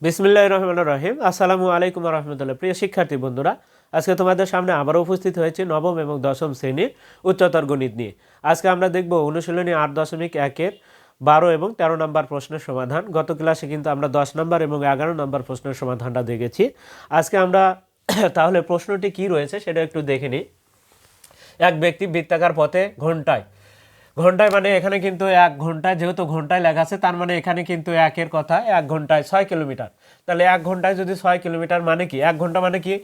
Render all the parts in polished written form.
বিসমিল্লাহির রহমানির রহিম। আসসালামু আলাইকুম রহমতুল্লাহ। প্রিয় শিক্ষার্থী বন্ধুরা, আজকে তোমাদের সামনে আবারও উপস্থিত হয়েছে নবম এবং দশম শ্রেণীর উচ্চতর গণিত নিয়ে। আজকে আমরা দেখব অনুশীলনী 8.1-এর 12 এবং 13 নম্বর প্রশ্নের সমাধান। গত ক্লাসে কিন্তু আমরা 10 নম্বর এবং 11 নম্বর প্রশ্নের সমাধানটা দেখেছি। আজকে আমরা তাহলে প্রশ্নটি কি রয়েছে সেটা একটু দেখে নিই। এক ব্যক্তি বৃত্তাকার পথে ঘন্টায় মানে এখানে কিন্তু 1 ঘন্টায়, যেহেতু ঘন্টায় লেখা আছে তার মানে এখানে কিন্তু একের কথা 1 ঘন্টায় 6 কিলোমিটার। তাহলে 1 ঘন্টায় যদি 6 কিলোমিটার মানে কি, 1 ঘন্টা মানে কি,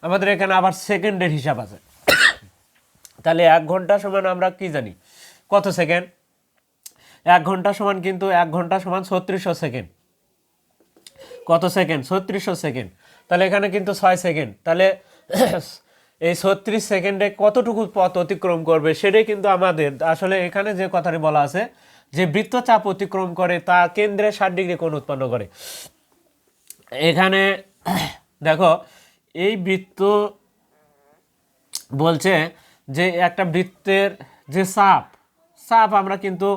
আমাদের এখানে আবার সেকেন্ডের হিসাব আছে। তাহলে 1 ঘন্টা সমান আমরা কি জানি, কত সেকেন্ড? 1 ঘন্টা সমান কিন্তু 1 ঘন্টা সমান 3600 সেকেন্ড। কত সেকেন্ড? 3600 সেকেন্ড। তাহলে এখানে কিন্তু 6 সেকেন্ড। তাহলে এই 36 সেকেন্ডে কতটুকু পথ অতিক্রম করবে সেটাই কিন্তু আমাদের আসলে এখানে যে কথাটি বলা আছে যে বৃত্তচাপ অতিক্রম করে তা কেন্দ্রে 60 ডিগ্রি কোণ উৎপন্ন করে। এখানে দেখো এই বৃত্ত বলছে যে একটা বৃত্তের যে চাপ আমরা কিন্তু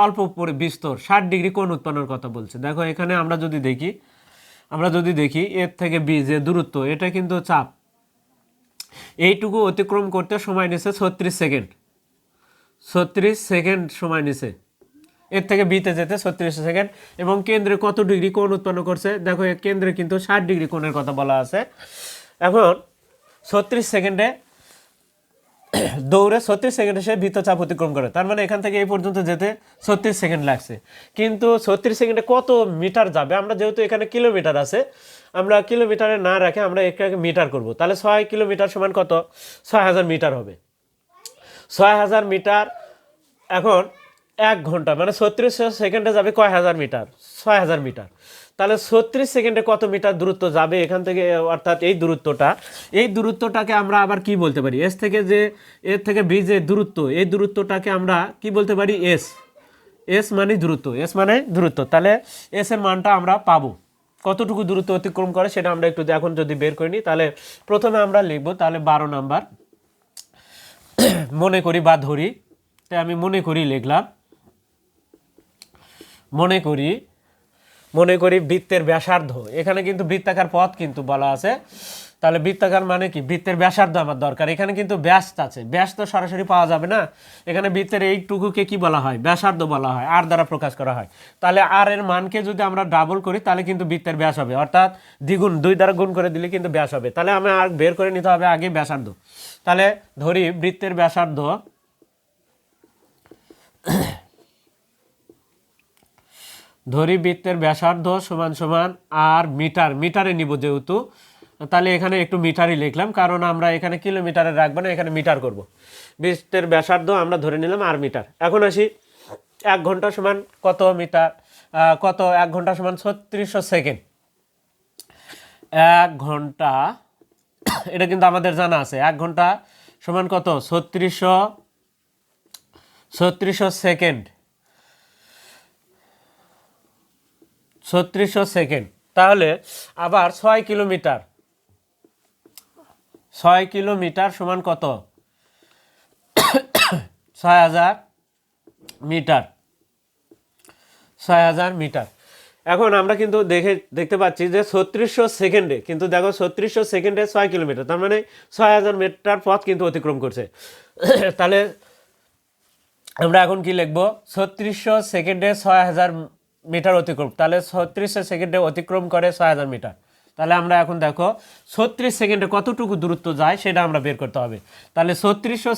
অল্প বিস্তর 60 ডিগ্রি কোণ উৎপন্নের কথা বলছে। দেখো এখানে আমরা যদি দেখি এর থেকে বি যে দূরত্ব, এটা কিন্তু চাপ, এইটুকু অতিক্রম করতে সময় নিছে 36 সেকেন্ড। 36 সেকেন্ড সময় নিছে এর থেকে বিতে যেতে 36 সেকেন্ড। এবং কেন্দ্রে কত ডিগ্রি কোণ উৎপন্ন করছে? দেখো কেন্দ্রে কিন্তু 60 ডিগ্রি কোণের কথা বলা আছে। এখন 36 সেকেন্ডে দৌড়ে 36 সেকেন্ডে সে বৃত্তচাপ অতিক্রম করে, তার মানে এখান থেকে এই পর্যন্ত যেতে 36 সেকেন্ড লাগছে। কিন্তু 36 সেকেন্ডে কত মিটার যাবে? আমরা যেহেতু এখানে কিলোমিটার আছে, আমরা কিলোমিটারে না রাখে আমরা এটাকে মিটার করব। তাহলে 6 কিলোমিটার সমান কত? 6000 মিটার হবে। 6000 মিটার। এখন 1 ঘন্টা মানে 36 সেকেন্ডে যাবে কয় হাজার মিটার? 6000 মিটার। তাহলে 36 সেকেন্ডে কত মিটার দূরত্ব যাবে এখান থেকে? অর্থাৎ এই দূরত্বটাকে আমরা আবার কি বলতে পারি? এর থেকে বি যে দূরত্ব, এই দূরত্বটাকে আমরা কি বলতে পারি? এস মানে দূরত্ব। তাহলে এস এর মানটা আমরা পাবো। কতটুকু দূরত্ব অতিক্রম করে সেটা আমরা একটু এখন যদি বের করে নিই, তাহলে প্রথমে আমরা লিখব তাহলে 12 নাম্বার মনে করি বা ধরি। তাই আমি মনে করি লিখলাম। মনে করি বৃত্তের ব্যাসার্ধ, এখানে কিন্তু বৃত্তাকার পথ কিন্তু বলা আছে। তাহলে বৃত্তাকার মানে কি? বৃত্তের ব্যাসার্ধ আমার দরকার। এখানে কিন্তু ব্যাস আছে, ব্যাস তো সরাসরি পাওয়া যাবে না। এখানে বৃত্তের এইটুকুকে কি বলা হয়? ব্যাসার্ধ বলা হয়, আর দ্বারা প্রকাশ করা হয়। তাহলে আর এর মানকে যদি আমরা ডাবল করি তাহলে কিন্তু বৃত্তের ব্যাস হবে, অর্থাৎ দ্বিগুণ, 2 দ্বারা গুণ করে দিলে কিন্তু ব্যাস হবে। তাহলে আমি আর বের করে নিতে হবে আগে ব্যাসার্ধ। তাহলে ধরি বৃত্তের ব্যাসার্ধ সমান সমান আর মিটারে নিব যেহেতু, তাহলে এখানে একটু মিটারই লিখলাম, কারণ আমরা এখানে কিলোমিটারে রাখবো না, এখানে মিটার করব। বৃত্তের ব্যাসার্ধ আমরা ধরে নিলাম আর মিটার। এখন আসি 1 ঘন্টা সমান কত মিটার? 1 ঘন্টা সমান 3600 সেকেন্ড। 1 ঘন্টা, এটা কিন্তু আমাদের জানা আছে। 1 ঘন্টা সমান কত? 3600 সেকেন্ড। 3600 সেকেন্ড। তাহলে আবার 6 কিলোমিটার সমান কত? 6000 মিটার। 6000 মিটার। এখন আমরা কিন্তু দেখতে পাচ্ছি যে 3600 সেকেন্ডে, কিন্তু দেখো 3600 সেকেন্ডে 6 কিলোমিটার, তার মানে 6000 মিটার পথ কিন্তু অতিক্রম করছে। তাহলে আমরা এখন কি লিখবো? 3600 সেকেন্ডে 6000 মিটার অতিক্রম। তাহলে 3600 সেকেন্ডে অতিক্রম করে 6000 মিটার। তাহলে আমরা এখন দেখো 36 সেকেন্ডে কতটুকু দূরত্ব যায় সেটা আমরা বের করতে হবে। তাহলে 3600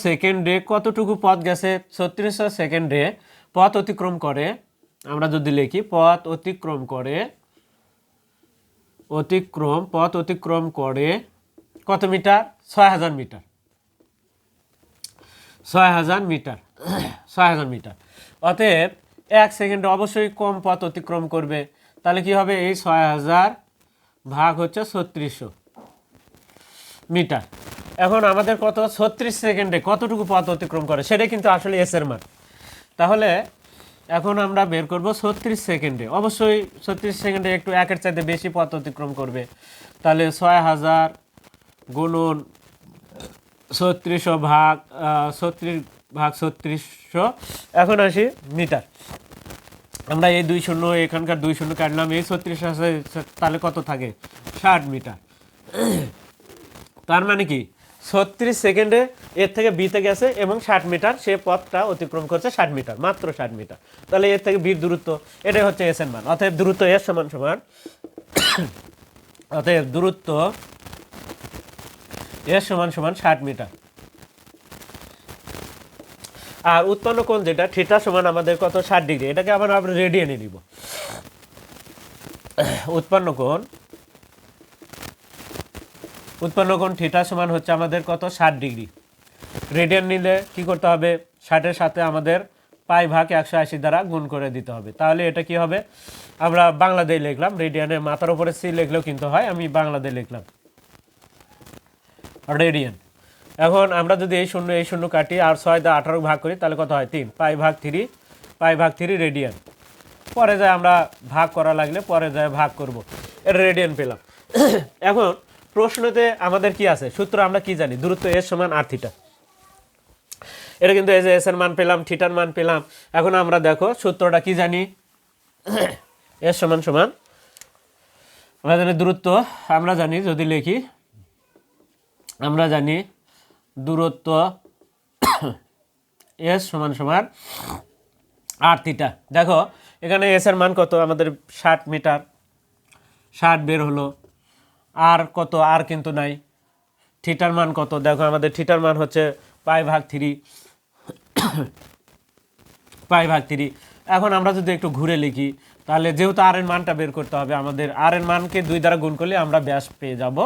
সেকেন্ডে কতটুকু পথ গেছে? 3600 সেকেন্ডে পথ অতিক্রম করে, আমরা যদি লিখি পথ অতিক্রম করে কত মিটার? 6000 মিটার। 6000 মিটার। 6000 মিটার। অতএব 1 সেকেন্ডে অবশ্যই কম পথ অতিক্রম করবে। তাহলে কি হবে? এই 6000 ভাগ হচ্ছে 3600 মিটার। এখন আমাদের কত? 36 সেকেন্ডে কতটুকু পথ অতিক্রম করে সেটাই কিন্তু আসলে এস এর মান। তাহলে এখন আমরা বের করব 36 সেকেন্ডে, অবশ্যই 36 সেকেন্ডে একটু 1-এর চাইতে বেশি পথ অতিক্রম করবে। তাহলে 6000 গুণন 3600 ভাগ 3600। এখন আসি মিটার। আমরা এই 2 শূন্য এখানকার 2 শূন্য কাটলাম, এই 36 আছে, তাহলে কত থাকে 60 মিটার। তার মানে কি 36 সেকেন্ডে এর থেকে বিতে গেছে এবং 60 মিটার সে পথটা অতিক্রম করছে, 60 মিটার, মাত্র 60 মিটার। তাহলে এর থেকে বির দূরত্ব, এটাই হচ্ছে এস এর মান। অতএব দূরত্ব এস সমান সমান অতএব দূরত্ব এস সমান সমান 60 মিটার। আর উৎপন্ন কোণ যেটা থিটা সমান আমাদের কত 60 ডিগ্রি, এটাকে আবার আমরা রেডিয়ানে নিব। উৎপন্ন কোণ থিটা সমান হচ্ছে আমাদের কত 60 ডিগ্রি। রেডিয়ান নিলে কি করতে হবে, 60-এর সাথে আমাদের পাই ভাগ 180 দ্বারা গুণ করে দিতে হবে। তাহলে এটা কি হবে, আমরা বাংলাদেশ লিখলাম, রেডিয়ানের মাথার উপরে সি লিখলেও কিন্তু হয়, আমি বাংলাদেশ লিখলাম রেডিয়ান। এখন আমরা যদি এই শূন্য কাটি আর 6 দিয়ে 18 ভাগ করি তাহলে কত হয় 3 পাই ভাগ 3 রেডিয়ান। পরে যায় আমরা ভাগ করা লাগলে পরে যায় ভাগ করব, এটা রেডিয়ান পেলাম। এখন প্রশ্নতে আমাদের কি আছে সূত্র, আমরা কি জানি, দূরত্ব এস সমান আর থিটা। এটা কিন্তু এই যে এস এর মান পেলাম, থিটার মান পেলাম। এখন আমরা দেখো সূত্রটা কি জানি, এস সমান সমান আমরা জানি দূরত্ব, আমরা জানি যদি লিখি, আমরা জানি দূরত্ব এস সমান সমান আর থিটা। দেখো এখানে এস এর মান কত আমাদের 60 মিটার, 60 বের হলো। আর কত, আর কিন্তু নাই। থিটার মান কত, দেখো আমাদের থিটার মান হচ্ছে পাই ভাগ 3। এখন আমরা যদি একটু ঘুরে লিখি তাহলে যেহেতু আর এর মানটা বের করতে হবে আমাদের, আর এর মানকে 2 দ্বারা গুণ করলে আমরা ব্যাস পেয়ে যাব।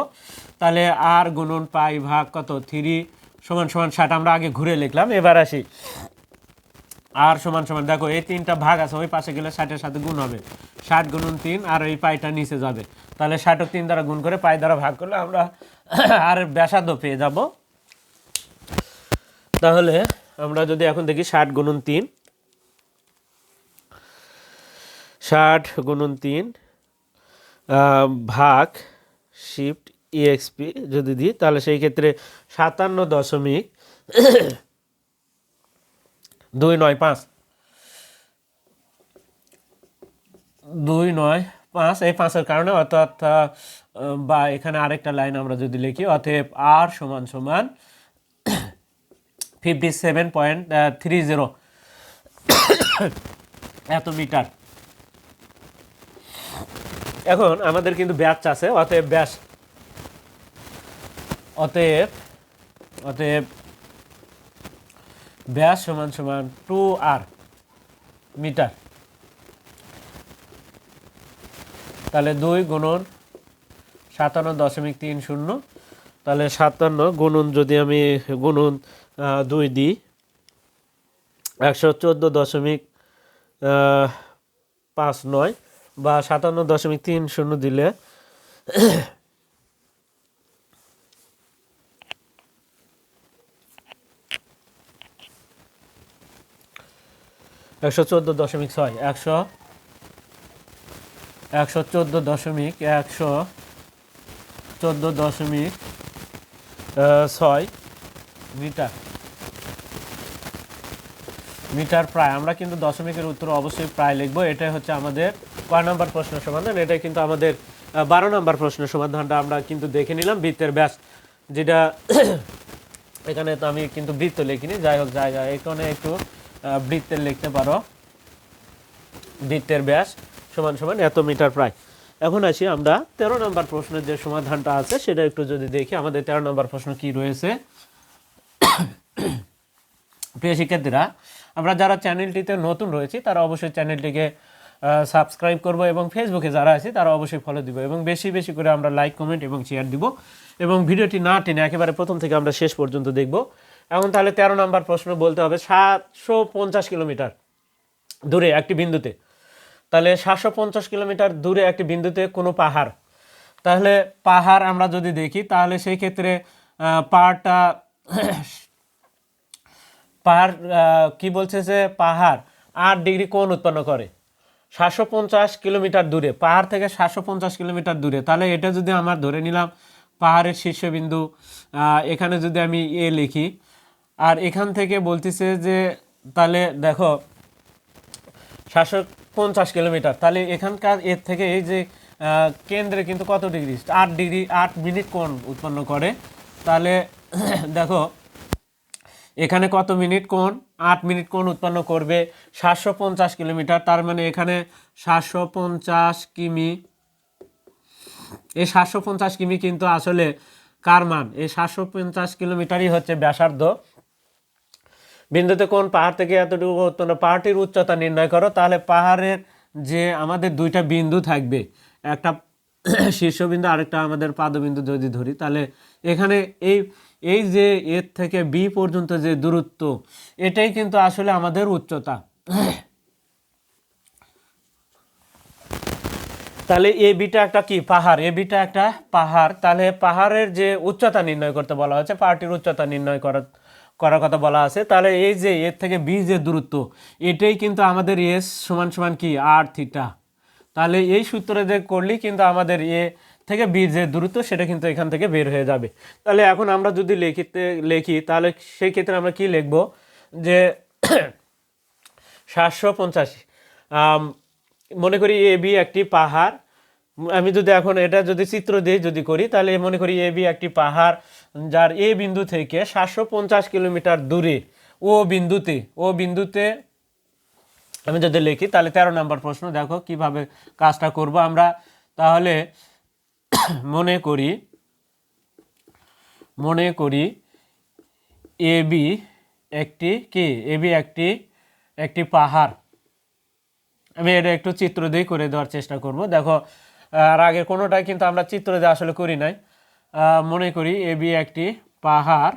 তাহলে আর গুণন পাই ভাগ কত 3 সমান সমান 60। আমরা আগে ঘুরে লিখলাম, এবার আসি আর সমান সমান, দেখো এই 3টা ভাগ আছে, ওই পাশে গেলে 60-এর সাথে গুণ হবে, 60 গুণন 3, আর এই পাইটা নিচে যাবে। তাহলে 60 3 দ্বারা গুণ করে পাই দ্বারা ভাগ করলে আমরা আর ব্যাসার্ধ পেয়ে যাব। তাহলে আমরা যদি এখন দেখি 60 গুণন 3, 60 গুণন 3 ভাগ শিফট EXP যদি দিই তাহলে সেই ক্ষেত্রে 57.295 এই 5-এর কারণে, অর্থাৎ বা এখানে আরেকটা লাইন আমরা যদি লিখি, অতএব আর সমান সমান 57.30 এত মিটার। এখন আমাদের কিন্তু ব্যাস আছে, অতএব ব্যাস সমান সমান 2r মিটার। তাহলে 2 গুণন 57.30, তাহলে 57 গুণন যদি আমি গুণন 2 দিই 114.59 বা 57.30 দিলে 114.6 মিটার প্রায়। আমরা কিন্তু দশমিকের উত্তর অবশ্যই প্রায় লিখবো। এটাই হচ্ছে আমাদের কয় নম্বর প্রশ্নের সমাধান, এটাই কিন্তু আমাদের 12 নম্বর প্রশ্নের সমাধানটা আমরা কিন্তু দেখে নিলাম। বৃত্তের ব্যাস যেটা এখানে তো আমি কিন্তু বৃত্ত লিখিনি, যাই হোক জায়গা এখানে একটু বৃত্তের লিখতে পারো, বৃত্তের ব্যাস সমান সমান এত মিটার প্রায়। এখন আসি আমরা 13 নম্বর প্রশ্নের যে সমাধানটা আছে সেটা একটু যদি দেখি। আমাদের 13 নম্বর প্রশ্ন কি রয়েছে। প্রিয় শিক্ষার্থীরা, আমরা যারা চ্যানেলটিতে নতুন রয়েছি তারা অবশ্যই চ্যানেলটিকে সাবস্ক্রাইব করব এবং ফেসবুকে যারা আছে তারা অবশ্যই ফলো দিব এবং বেশি বেশি করে আমরা লাইক কমেন্ট এবং শেয়ার দিব এবং ভিডিওটি না টেনে একেবারে প্রথম থেকে আমরা শেষ পর্যন্ত দেখব। এখন তাহলে 13 নম্বর প্রশ্ন বলতে হবে 750 কিলোমিটার দূরে একটি বিন্দুতে, তাহলে 750 কিলোমিটার দূরে একটি বিন্দুতে কোনো পাহাড়, তাহলে পাহাড় আমরা যদি দেখি তাহলে সেই ক্ষেত্রে পাহাড় কি বলছে যে পাহাড় 8 ডিগ্রি কোণ উৎপন্ন করে 750 কিলোমিটার দূরে, পাহাড় থেকে 750 কিলোমিটার দূরে। তাহলে এটা যদি আমার ধরে নিলাম পাহাড়ের শীর্ষবিন্দু, এখানে যদি আমি এ লিখি, আর এখান থেকে বলতেছে যে তাহলে দেখো কিলোমিটার। তাহলে এখানকার এর থেকে এই যে কেন্দ্রে কিন্তু কত ডিগ্রি, 8 মিনিট কোণ উৎপন্ন করে। তাহলে দেখো এখানে কত মিনিট কোণ, 8 মিনিট কোণ উৎপন্ন করবে 750 কিলোমিটার। তার মানে এখানে 750 কিমি, এই 750 কিমি কিন্তু আসলে কার মান, এই 750 কিলোমিটারই হচ্ছে ব্যাসার্ধ। বিন্দুতে কোন পাহাড় থেকে এতটুকু উৎপন্ন, পাহাড়টির উচ্চতা নির্ণয় করো। তাহলে পাহাড়ের যে আমাদের দুইটা বিন্দু থাকবে, একটা শীর্ষবিন্দু আরেকটা আমাদের পাদবিন্দু যদি ধরি, তাহলে এখানে এই এই যে এর থেকে বি পর্যন্ত যে দূরত্ব, এটাই কিন্তু আসলে আমাদের উচ্চতা। তাহলে এ বিটা একটা কি পাহাড়, এ বিটা একটা পাহাড়। তাহলে পাহাড়ের যে উচ্চতা নির্ণয় করতে বলা হচ্ছে, পাহাড়টির উচ্চতা নির্ণয় করার কথা বলা আছে। তাহলে এই যে এর থেকে বি যে দূরত্ব, এটাই কিন্তু আমাদের এস সমান সমান কি আর থিটা। তাহলে এই সূত্রে যে করলেই কিন্তু আমাদের এ থেকে বি যে দূরত্ব সেটা কিন্তু এখান থেকে বের হয়ে যাবে। তাহলে এখন আমরা যদি লিখি তাহলে সেই ক্ষেত্রে আমরা কি লিখব, যে 750, মনে করি এ বি একটি পাহাড়। আমি যদি এখন এটা যদি চিত্র দিয়ে যদি করি, তাহলে মনে করি এ বি একটি পাহাড়, যার এ বিন্দু থেকে 750 কিলোমিটার দূরে ও বিন্দুতে আমি যদি লিখি, তাহলে 13 নম্বর প্রশ্ন। দেখো কিভাবে কাজটা করব আমরা। তাহলে মনে করি এ বি একটি কি, এ বি একটি পাহাড়। আমি এটা একটু চিত্র দিয়ে করে দেওয়ার চেষ্টা করব। দেখো আর আগে কোনোটাই কিন্তু আমরা চিত্র দিয়ে আসলে করি নাই। মনে করি এ বি একটি পাহাড়,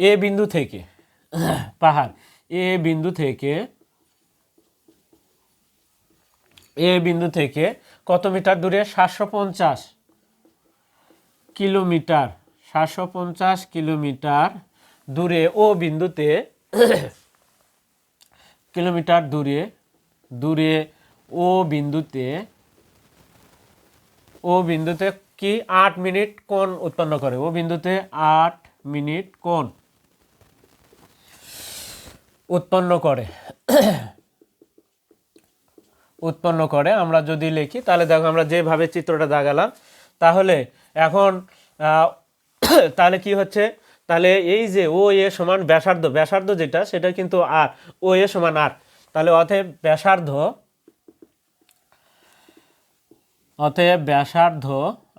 এ বিন্দু থেকে পাহাড়, এ বিন্দু থেকে কত মিটার দূরে, 750 কিলোমিটার, 750 কিলোমিটার দূরে ও বিন্দুতে কিলোমিটার দূরে ও বিন্দুতে কি 8 মিনিট কোণ উৎপন্ন করে, ও বিন্দুতে 8 মিনিট কোণ উৎপন্ন করে আমরা যদি লিখি। তাহলে দেখো আমরা যেভাবে চিত্রটা দাগালাম, তাহলে এখন তাহলে কি হচ্ছে, তাহলে এই যে ও এ সমান ব্যাসার্ধ যেটা, সেটা কিন্তু আর, ও এ সমান আর। তাহলে অতএব ব্যাসার্ধ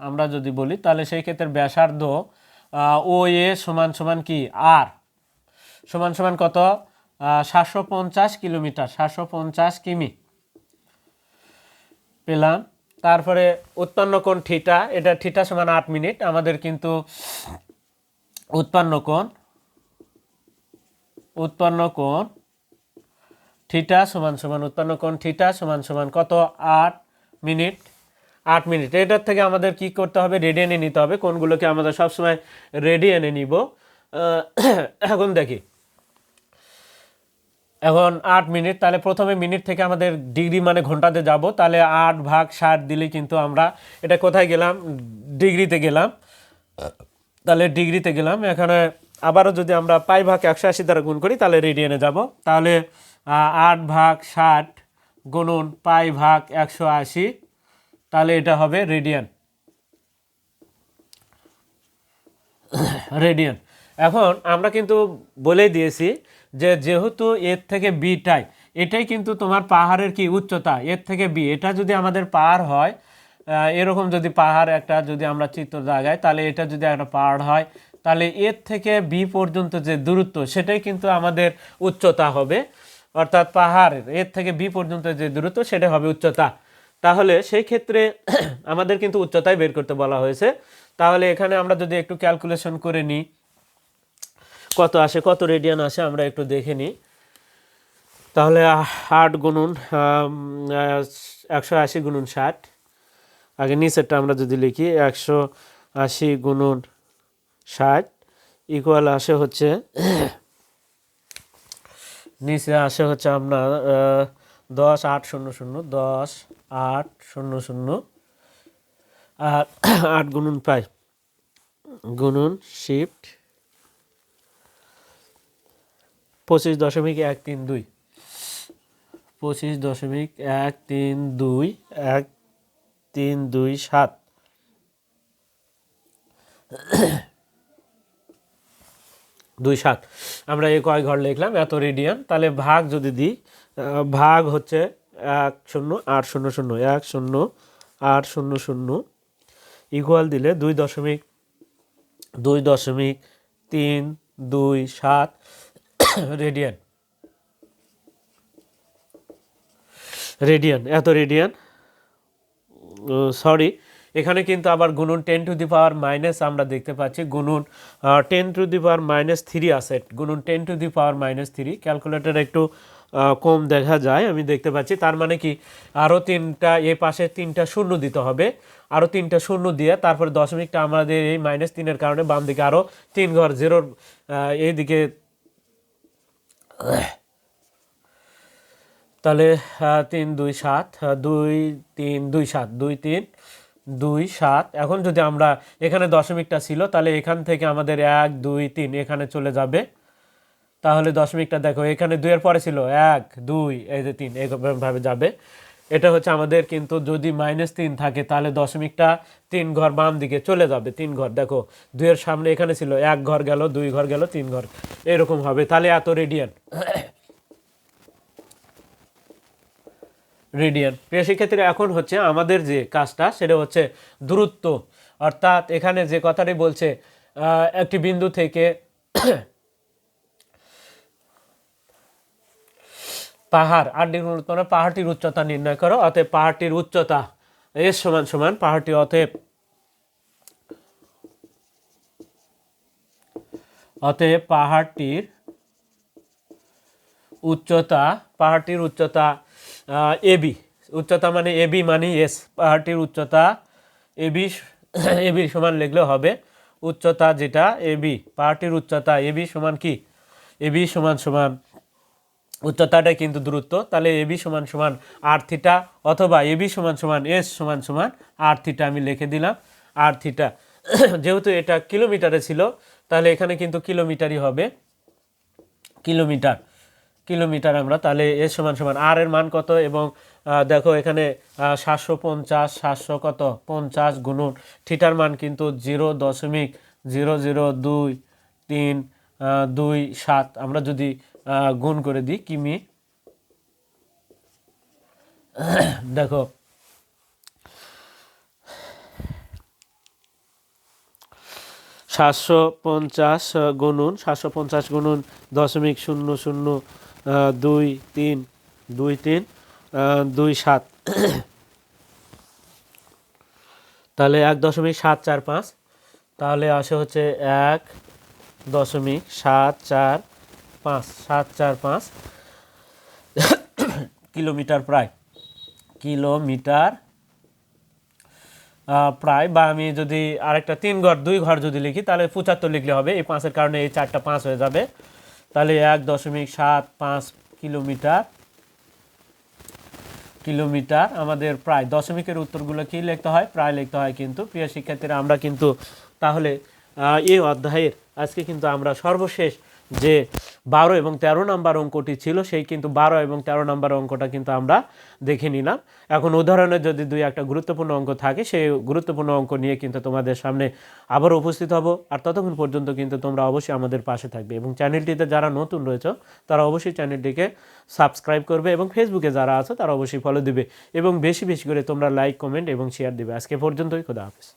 আমরা যদি বলি, তাহলে সেই ক্ষেত্রে ব্যাসার্ধ ও এ সমান সমান কি আর, সমান সমান কত, 750 কিলোমিটার, 750 কিমি পেলাম। তারপরে উৎপন্ন কোণ থিটা, এটা থিটা সমান 8 মিনিট। আমাদের কিন্তু উৎপন্ন কোণ থিটা সমান সমান কত, 8 মিনিট। 8 মিনিট, এটার থেকে আমাদের কি করতে হবে, রেডিয়ানে নিতে হবে। কোণগুলোকে আমাদের সবসময় রেডিয়ানে নিব। এখন দেখি, এখন 8 মিনিট, তাহলে প্রথমে মিনিট থেকে আমাদের ডিগ্রি মানে ঘন্টাতে যাব। তাহলে 8/60 দিলেই কিন্তু আমরা এটা কোথায় গেলাম, ডিগ্রিতে গেলাম। তাহলে ডিগ্রিতে গেলাম, এখানে আবারও যদি আমরা π/180 দ্বারা গুণ করি, তাহলে রেডিয়ানে যাব। তাহলে 8/60 গুণন π/180, তাহলে এটা হবে রেডিয়ান। এখন আমরা কিন্তু বলেই দিয়েছি যে যেহেতু এর থেকে বিটাই, এটাই কিন্তু তোমার পাহাড়ের কি উচ্চতা, এর থেকে বি, এটা যদি আমাদের পাহাড় হয়, এরকম যদি পাহাড় একটা যদি আমরা চিত্র দাগাই, তাহলে এটা যদি একটা পাহাড় হয়, তাহলে এর থেকে বি পর্যন্ত যে দূরত্ব, সেটাই কিন্তু আমাদের উচ্চতা হবে। অর্থাৎ পাহাড়ের এর থেকে বি পর্যন্ত যে দূরত্ব, সেটা হবে উচ্চতা। তাহলে সেই ক্ষেত্রে আমাদের কিন্তু উচ্চতাই বের করতে বলা হয়েছে। তাহলে এখানে আমরা যদি একটু ক্যালকুলেশন করে নিই, কত আসে, কত রেডিয়ান আসে, আমরা একটু দেখে নিই। তাহলে 8 গুণন 180 গুণন 60, আগে নিচেরটা আমরা যদি লিখি 180 গুণন 60 ইকুয়াল আসে হচ্ছে, নিচে আসে হচ্ছে আপনার 10,800 আর 8 গুণন পাই গুণন শিফট 25.132 25.1321327 27 আমরা এই কয় ঘর লিখলাম এত রেডিয়ান। তাহলে ভাগ যদি দিই, ভাগ হচ্ছে 10800 ইকুয়াল দিলে 2.327 রেডিয়ান। এত রেডিয়ান, সরি এখানে কিন্তু আবার গুণন 10⁻⁻, আমরা দেখতে পাচ্ছি গুণন 10⁻³ আছে, গুণন 10⁻³ ক্যালকুলেটর একটু কম দেখা যায়, আমি দেখতে পাচ্ছি। তার মানে কি আরও 3টা এই পাশে 3টা শূন্য দিতে হবে, আরও 3টা শূন্য দিয়ে তারপরে দশমিকটা আমাদের এই -3-এর কারণে বাম দিকে আরও 3 ঘর জিরোর এইদিকে, তাহলে 3 2 7 2 3 2 7 2 3 2 7। এখন যদি আমরা এখানে দশমিকটা ছিল তাহলে এখান থেকে আমাদের 1 2 3 এখানে চলে যাবে। তাহলে দশমিকটা দেখো এখানে 2 এর পরে ছিল 1 2 এই যে 3 এইভাবে যাবে। এটা হচ্ছে আমাদের কিন্তু যদি -3 থাকে তাহলে দশমিকটা 3 ঘর বাম দিকে চলে যাবে, 3 ঘর। দেখো 2 এর সামনে এখানে ছিল 1 ঘর গেল, 2 ঘর গেল, 3 ঘর, এরকম হবে। তাহলে এত রেডিয়ান। প্রিয় শিক্ষার্থীরা, এখন হচ্ছে আমাদের যে কাজটা সেটা হচ্ছে দূরত্ব, অর্থাৎ এখানে যে কথাটি বলছে একটি বিন্দু থেকে পাহাড় 8 ডিগ্রি উন্নত পাহাড়টির উচ্চতা নির্ণয় করো। অতএব পাহাড়টির উচ্চতা এস সমান সমান পাহাড়টি, অতএব পাহাড়টির উচ্চতা এবি, উচ্চতা মানে এবি মানে এস, পাহাড়টির উচ্চতা এবি সমান লিখলে হবে উচ্চতা যেটা এবি, পাহাড়টির উচ্চতা এবি সমান কি, এবি সমান উচ্চতাটা কিন্তু দূরত্ব। তাহলে এবি সমান r থিটা, অথবা এবি সমান এস সমান r থিটা, আমি লিখে দিলাম r থিটা। যেহেতু এটা কিলোমিটারে ছিল তাহলে এখানে কিন্তু কিলোমিটারই হবে, কিলোমিটার আমরা, তাহলে এস সমান আর এর মান কত, এবং দেখো এখানে 750 কত 50 গুণন থিটার মান কিন্তু 0.00237, আমরা যদি গুণ করে দিই কিমি, দেখো 750 গুণন 0.00232327, তাহলে 1.745, তাহলে আসে হচ্ছে 1.745 কিলোমিটার, প্রায়, বা আমি যদি আরেকটা 3 ঘর 2 ঘর যদি লিখি তাহলে 75 লিখলে হবে, এই 5-এর কারণে এই 4টা 5 হয়ে যাবে। তাহলে 1.75 কিলোমিটার আমাদের প্রায়। দশমিকের উত্তরগুলো কি লিখতে হয়, প্রায় লিখতে হয়। কিন্তু প্রিয় শিক্ষার্থীরা, আমরা কিন্তু তাহলে এই অধ্যায়ের আজকে কিন্তু আমরা সর্বশেষ যে 12 এবং 13 নম্বর অঙ্কটি ছিল সেই কিন্তু 12 এবং 13 নম্বর অঙ্কটা কিন্তু আমরা দেখে নিলাম। এখন উদাহরণে যদি 2-1টা গুরুত্বপূর্ণ অঙ্ক থাকে সেই গুরুত্বপূর্ণ অঙ্ক নিয়ে কিন্তু তোমাদের সামনে আবার উপস্থিত হব। আর ততক্ষণ পর্যন্ত কিন্তু তোমরা অবশ্যই আমাদের পাশে থাকবে, এবং চ্যানেলটিতে যারা নতুন রয়েছে তারা অবশ্যই চ্যানেলটিকে সাবস্ক্রাইব করবে, এবং ফেসবুকে যারা আছে তারা অবশ্যই ফলো দিবে, এবং বেশি বেশি করে তোমরা লাইক কমেন্ট এবং শেয়ার দিবে। আজকে পর্যন্তই, খোদা হাফেজ।